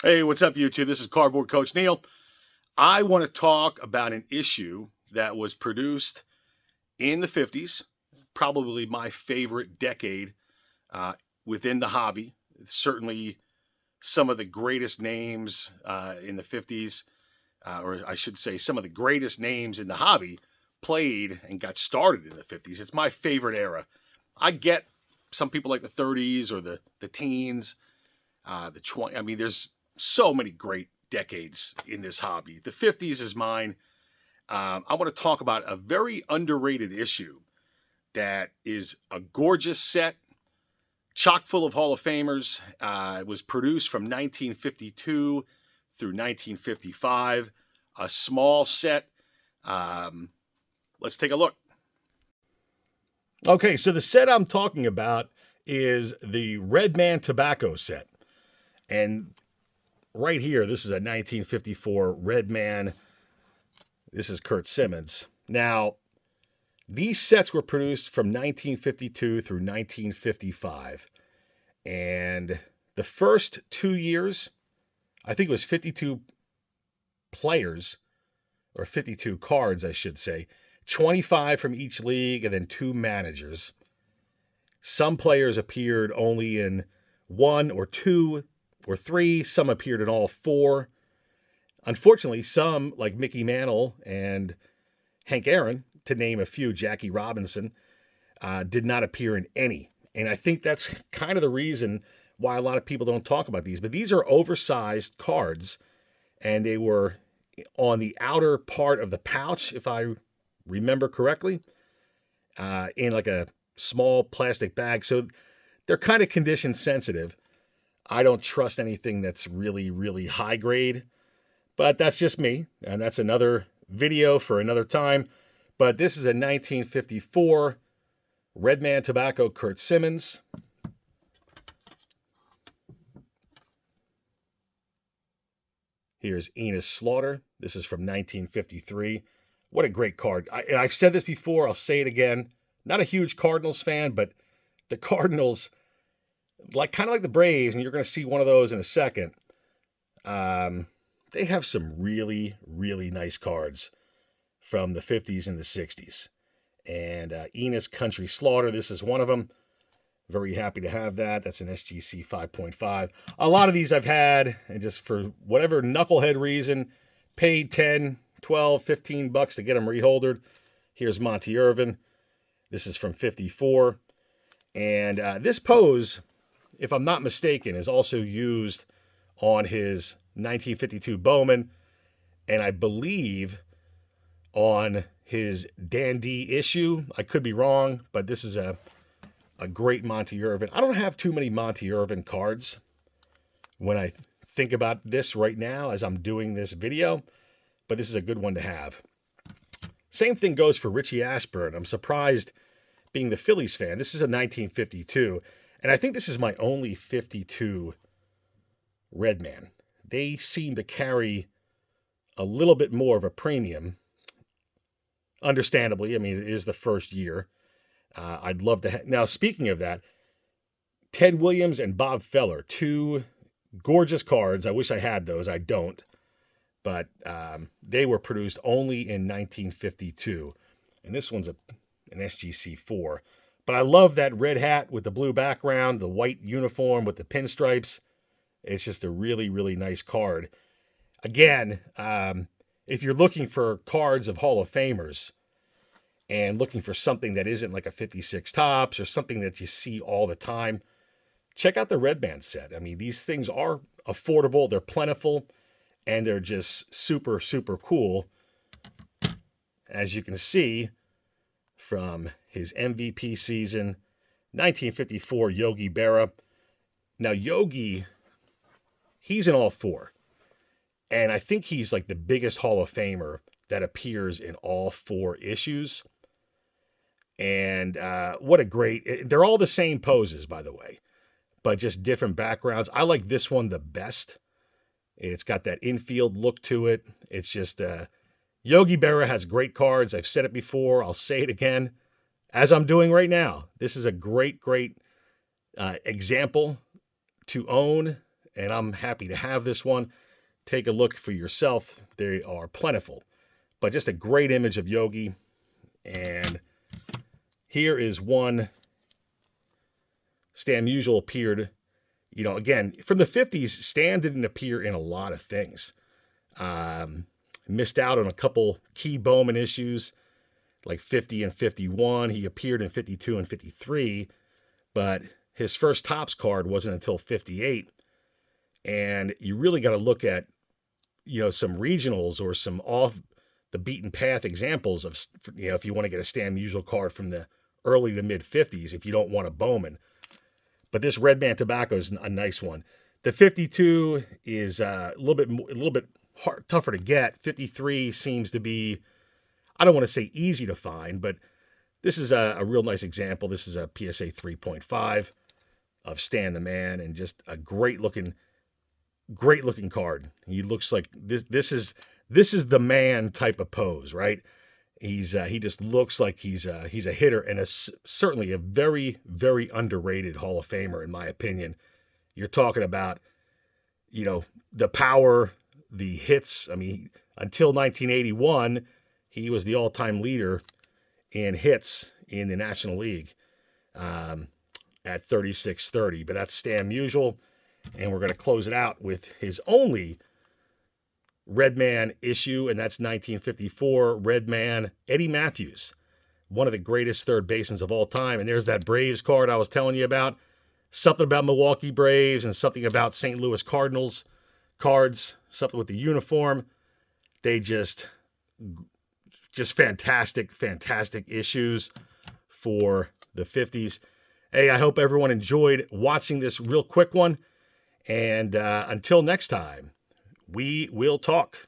Hey, what's up, YouTube? This is Cardboard Coach Neil. I want to talk about an issue that was produced in the 50s, probably my favorite decade within the hobby. Certainly some of the greatest names in the 50s, or I should say, some of the greatest names in the hobby played and got started in the 50s. It's my favorite era. I get some people like the 30s or the teens, the 20. I mean, there's so many great decades in this hobby. The 50s is mine. I want to talk about a very underrated issue that is a gorgeous set, chock full of Hall of Famers. It was produced from 1952 through 1955, a small set. Let's take a look. Okay, so the set I'm talking about is the Red Man Tobacco set. And right here, this is a 1954 Red Man. This is Kurt Simmons. Now, these sets were produced from 1952 through 1955. And the first 2 years, I think it was 52 players, or 52 cards, I should say, 25 from each league, and then 2 managers. Some players appeared only in 1 or 2 or 3. Some appeared in all 4. Unfortunately, some, like Mickey Mantle and Hank Aaron, to name a few, Jackie Robinson, did not appear in any. And I think that's kind of the reason why a lot of people don't talk about these. But these are oversized cards, and they were on the outer part of the pouch, if I remember correctly, in like a small plastic bag. So they're kind of condition sensitive. I don't trust anything that's really, really high grade, but that's just me. And that's another video for another time. But this is a 1954 Red Man Tobacco Kurt Simmons. Here's Enos Slaughter. This is from 1953. What a great card. I've said this before. I'll say it again. Not a huge Cardinals fan, but the Cardinals, kind of like the Braves, and you're going to see one of those in a second. They have some really, really nice cards from the 50s and the 60s. And Enos Country Slaughter, this is one of them. Very happy to have that. That's an SGC 5.5. A lot of these I've had, and just for whatever knucklehead reason, paid 10, 12, 15 bucks to get them reholdered. Here's Monty Irvin. This is from 54. And this pose, if I'm not mistaken, is also used on his 1952 Bowman, and I believe on his Dandy issue. I could be wrong, but this is a great Monty Irvin. I don't have too many Monty Irvin cards when I think about this right now as I'm doing this video, but this is a good one to have. Same thing goes for Richie Ashburn. I'm surprised, being the Phillies fan. This is a 1952, and I think this is my only 52 Red Man. They seem to carry a little bit more of a premium. Understandably, I mean, it is the first year. I'd love to now, speaking of that, Ted Williams and Bob Feller, 2 gorgeous cards. I wish I had those. I don't. But they were produced only in 1952. And this one's an SGC 4. But I love that red hat with the blue background, the white uniform with the pinstripes. It's just a really, really nice card. Again, if you're looking for cards of Hall of Famers and looking for something that isn't like a 56 Topps or something that you see all the time, check out the Red Man set. I mean, these things are affordable, they're plentiful, and they're just super, super cool. As you can see from his MVP season, 1954 Yogi Berra. Now, Yogi, he's in all 4. And I think he's like the biggest Hall of Famer that appears in all 4 issues. And what a great, they're all the same poses, by the way, but just different backgrounds. I like this one the best. It's got that infield look to it. It's just, Yogi Berra has great cards. I've said it before. I'll say it again, as I'm doing right now. This is a great, great example to own and I'm happy to have this one. Take a look for yourself. They are plentiful. But just a great image of Yogi. And here is one Stan Musial appeared, again, from the 50s. Stan didn't appear in a lot of things. Missed out on a couple key Bowman issues, like 50 and 51. He appeared in 52 and 53, but his first Topps card wasn't until 58. And you really got to look at, some regionals or some off the beaten path examples of, if you want to get a Stan Musial card from the early to mid 50s, if you don't want a Bowman. But this Red Man Tobacco is a nice one. The 52 is a little bit tougher to get. 53 seems to be, I don't want to say easy to find, but this is a real nice example. This is a PSA 3.5 of Stan the Man, and just a great looking card. He looks like this is the man type of pose, right? He just looks like he's a hitter, and certainly a very, very underrated Hall of Famer, in my opinion. You're talking about, the power, the hits. I mean, until 1981, he was the all-time leader in hits in the National League at 3630. But that's Stan Musial, and we're going to close it out with his only Red Man issue, and that's 1954 Red Man Eddie Matthews, one of the greatest third basemen of all time. And there's that Braves card I was telling you about. Something about Milwaukee Braves and something about St. Louis Cardinals cards, something with the uniform. They just fantastic issues for the 50s. Hey, I hope everyone enjoyed watching this real quick one. And until next time, we will talk.